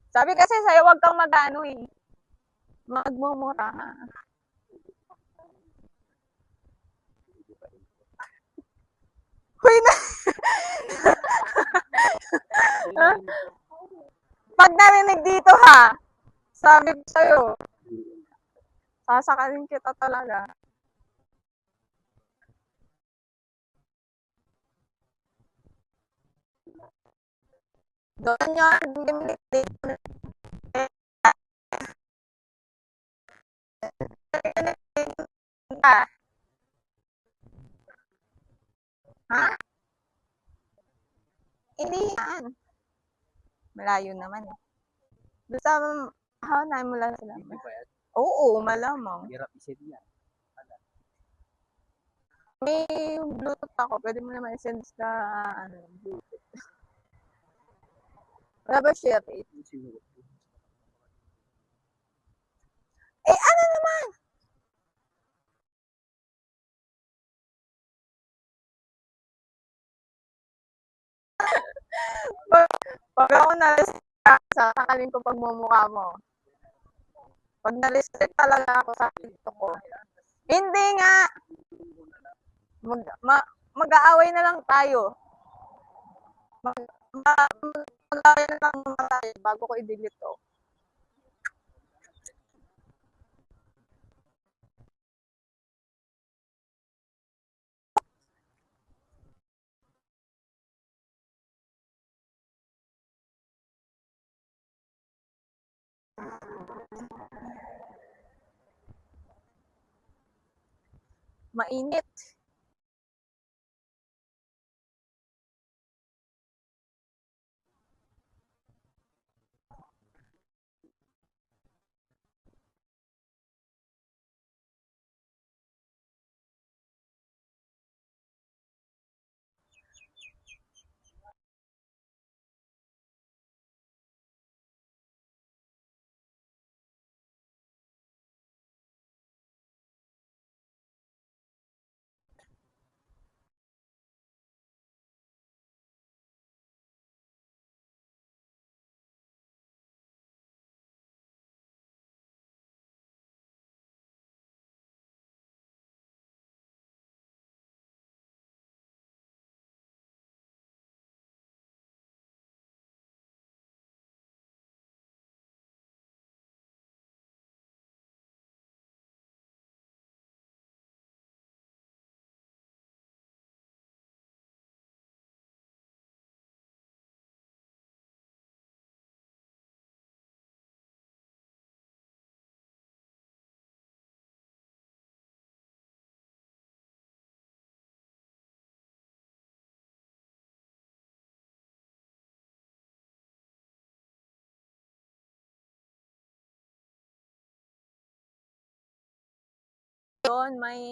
Sabi kasi sa'yo, wag kang mag-ano eh, magmumura. Huy na, pag narinig dito ha, sabi ko sa'yo, sasakalin kita talaga. Doon yun, limit dito. Ha? Hindi yan. Malayo naman eh. Doon sa hawanan mo lang sila. Oo, malamang. Hirap isip niya. May Bluetooth ako. Pwede mo naman i-send sa ano, Bluetooth. Wala ba share it? Eh, ano naman? Pag ako na-restrict, sasakalin ko pagmumukha mo. Pag na-restrict talaga ako sa TikTok ko. Hindi nga. Mag-aaway na lang tayo. Mag-aaway na lang tayo bago ko i-delete to. Mainit. Doon may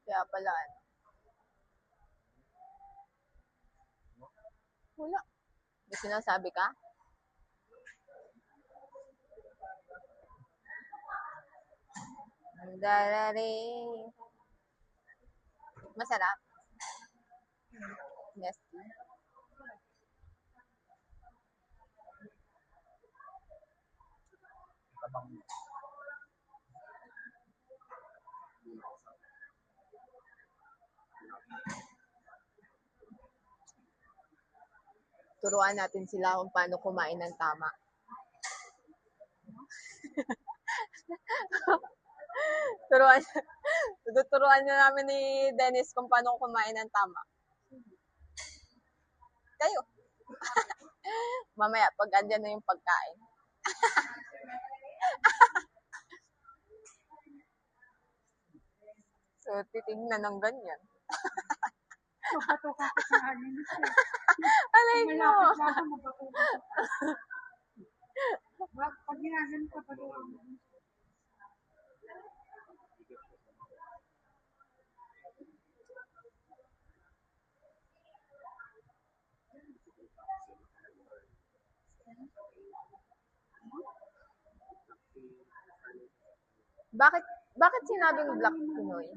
Kaya pala, wala. May sinasabi ka? Darare. Masarap. Yes. Turuan natin sila kung paano kumain ng tama. Tuturuan na namin ni Dennis kung paano kumain ng tama. Kayo. Mamaya, pag andyan na yung pagkain. So, titignan ng ganyan. Tuka-tuka ko sa hangin. Alay ko. Malapit na ako, mapatuka. Pag ginagano ka pa doon. Bakit sinabing Black Pinoy?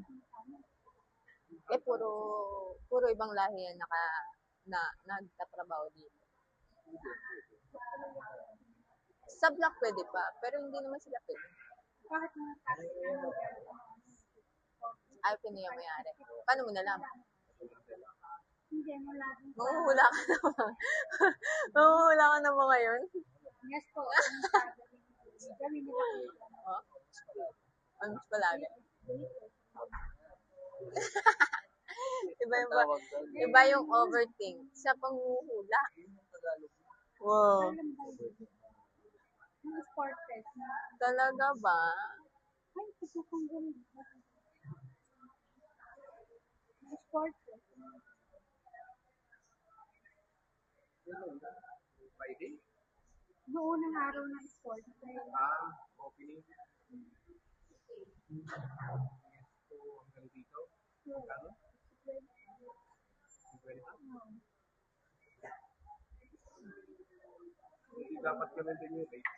Eh, puro ibang lahi yan nagtatrabaho dito. Sa Black pwede pa, pero hindi naman sila pwede. Bakit mo Ay, Pinoy ang mayari. Paano mo nalaman? hindi mo lagi? Manguhula ka naman. Manguhula ka naman ngayon. Yes po. Kami nila. Oh? Ano mas palagi? Iba yung overthink sa panguhula. Wow. Yung sport test. Talaga ba? Ay, pusukong ganun. Yung sport test. Friday? Noong unang araw ng sport test. Opening. Ito hanggang dito. Kano? 50? Dapat ganun din yung rate.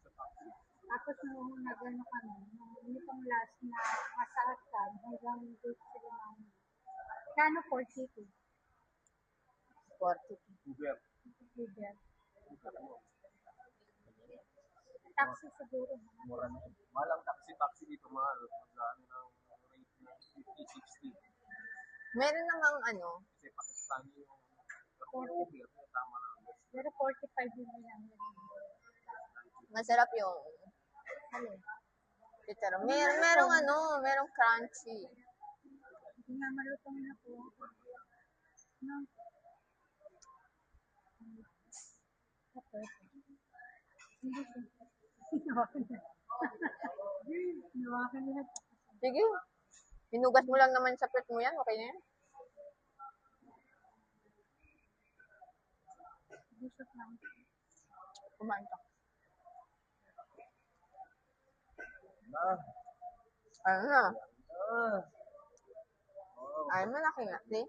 Sa taxi. Tapos nung nagano kami, nung itong last na masaktan hanggang dito sila namin. Kano 42? 40. Uber. Uber. Taxi siguro. Mura na yun. Malang taxi dito mahal. Magdaan ng rate na 50-60. Meron namang ano, Kasi Pakistani yung Uber. Tama na. Pero 45 yun lang. masarap yung chicharon. Merong crunchy. Hindi nga malutong na po. No? Okay. Nawakan na. Sige. Hinugas mo lang naman sa pet mo yan. Okay na yan. Bishop lang. Kumain ka. Ano na? Ay, malaki nga. See?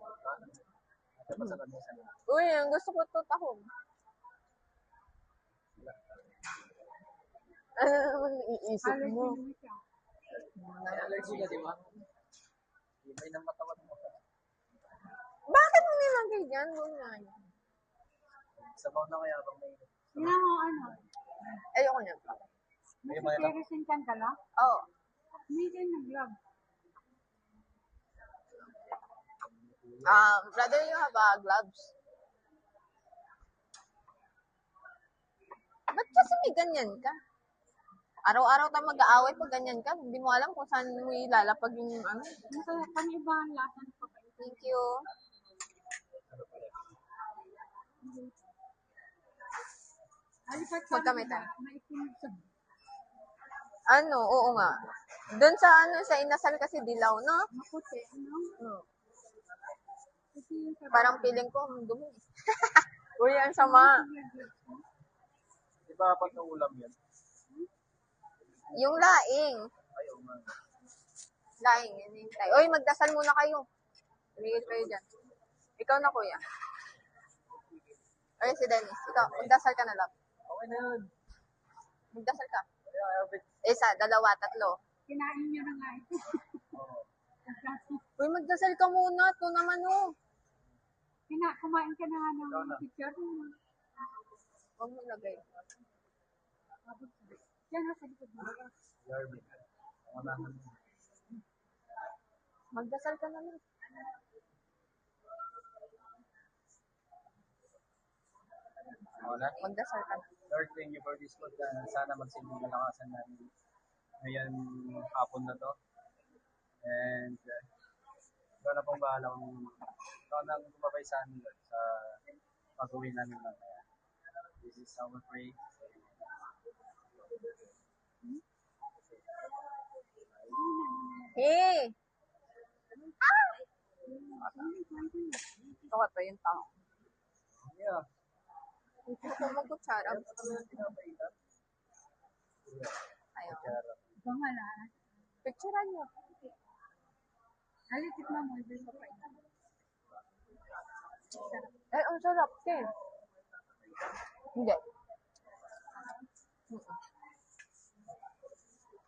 Uy, ang gusto ko ito tahong. Ano naman iisip Allergy mo? naman siya. May allergy ka, di ba? May nang matawan mo ka. Bakit mo nilagay dyan? Huwag nga yan. Sabaw na kaya bang may... Tingnan mo ano. Ayoko niya. May Nasa mga lang. kerosene ka tala? Oo. May din na vlog. Brother, you have gloves. Ba't kasi may ganyan ka? Araw-araw tayo mag-aaway pag ganyan ka. Hindi mo alam kung saan mo ilalapag yung ano. Panibahan lasan pa kayo. Thank you. Alipat Magkamay tayo. Maikinig sa Ano, oo nga. Doon sa sa inasal kasi dilaw, no? maputi. Ano? Kasi yung sa Parang feeling ko, dumi. Uy, ang sama. Di ba pag naulam yan? Yung laing. Ayaw man. Lahing, hinihintay. Uy, magdasal muna kayo. Tumigil kayo dyan. Ikaw na, kuya. Ay, si Dennis. Ikaw, magdasal ka na lang. Okay na yun. Magdasal ka. Kaya, Albert. Isa, dalawa, tatlo. Kinain niyo na nga ito. Uy, magdasal ka muna. Ito naman, oh. Kumain ka na nga ng picture. Huwag mo lagay. Yan, sa likod mo. Yarvin. Unahan mo. Magdasal ka na lang. Wala. Magdasal ka na. Lord, thank you for this food. Sana magsilbing malakasan namin ngayon hapon na to. And ikaw na pong bahala kung ikaw nang kumabay sa amin, Lord, sa pag-uwi namin mamaya. This is our prayer. Hey! Ah! Ito ka pa yung tao. Yeah. Gusto ko mag-kutsara. Ayaw. Ito nga na. Picturean nyo. Halikit mo mo. Dito pa ito. Eh, ang sarap, Ken. Hindi.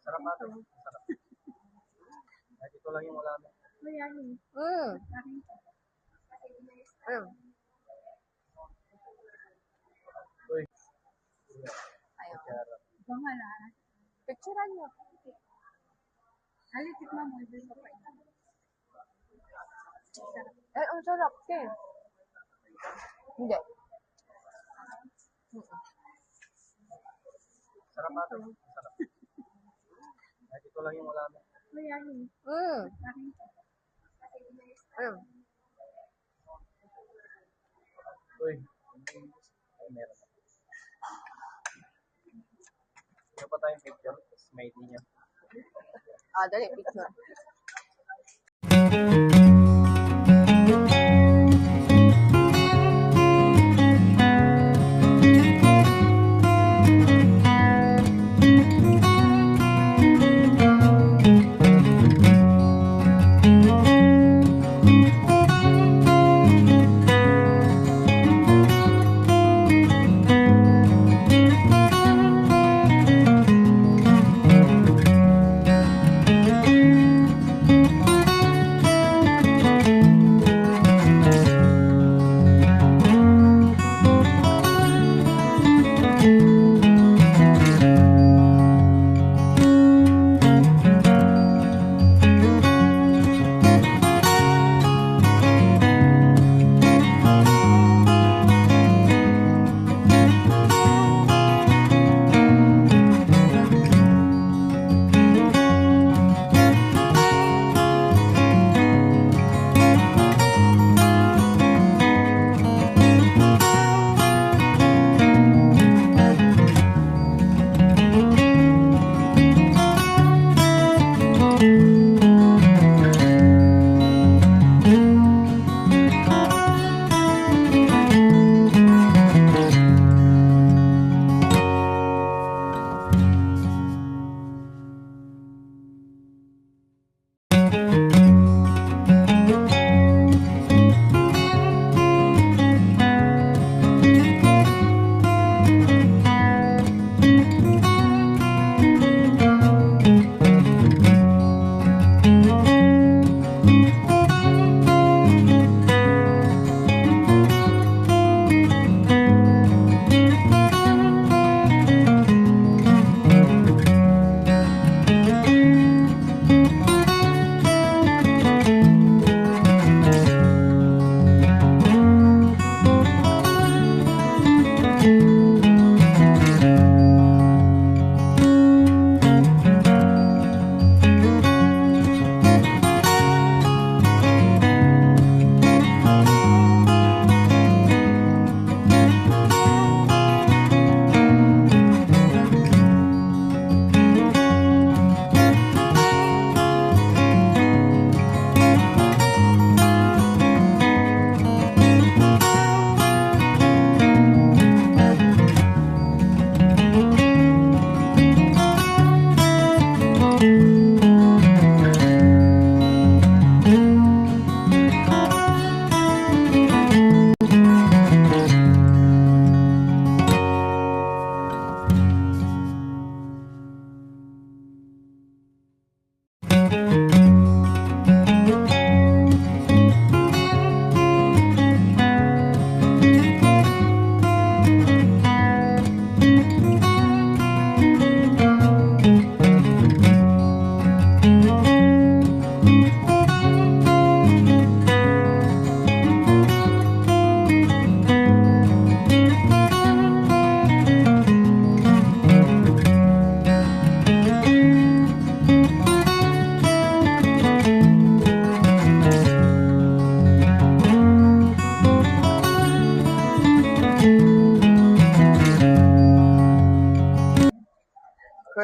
Sarap natin. Sarap. Kahit ito lang yung wala mo. Kaya yun. Mm. Uy. Ayaw. Ito nga na. Picturean nyo. Halikit mo mo. Dito pa ito. Eh, ang sarap, Ken. Hindi. Sarap natin. Sarap. Kahit ito lang yung wala mo. Kaya yun. Mm. Mm. Uy. Ay, meron. Meron pa tayong picture. Tapos may ID niya. Ah, dali, picture.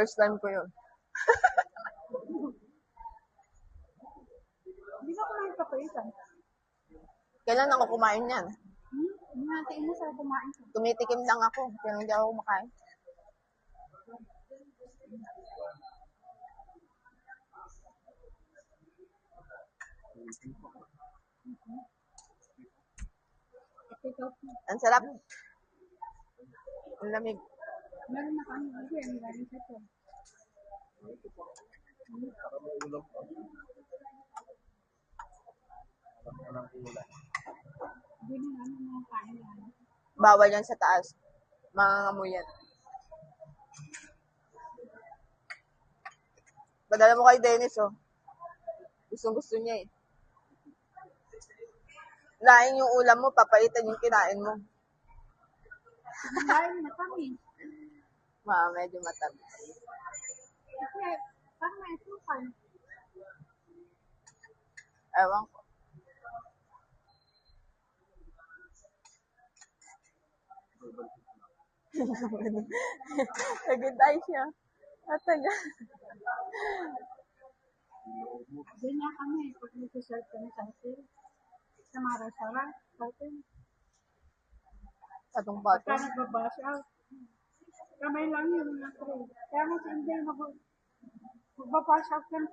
First time ko yun. Hindi na kumain papaitan. Kailan ako kumain yan? Hindi natin ina sa kumain ko. Tumitikim lang ako, pero hindi ako kumakain. Ikaw, Ang sarap. Ang lamig. meron na kami. Hindi, ang galing sa ito. Walang ulan. Hindi na namin mga kain yan. Bawal yan sa taas. Mangangamoy yan. Padala mo kay Dennis, oh. Gusto niya eh. Laing yung ulam mo, papaitan yung kinain mo. Dahil na kami. Medyo matamis. Kasi, parang may sukan. Ewan ko. Nagintay siya. Ata niya. Ganyan kami. Pag nag-serve kami sa hotel. Sa mga restaurant. Hotel. Atong Pagka bato. nagbabash out. Kamay lang yun mga tray. Kaya mas hindi magbabash out ng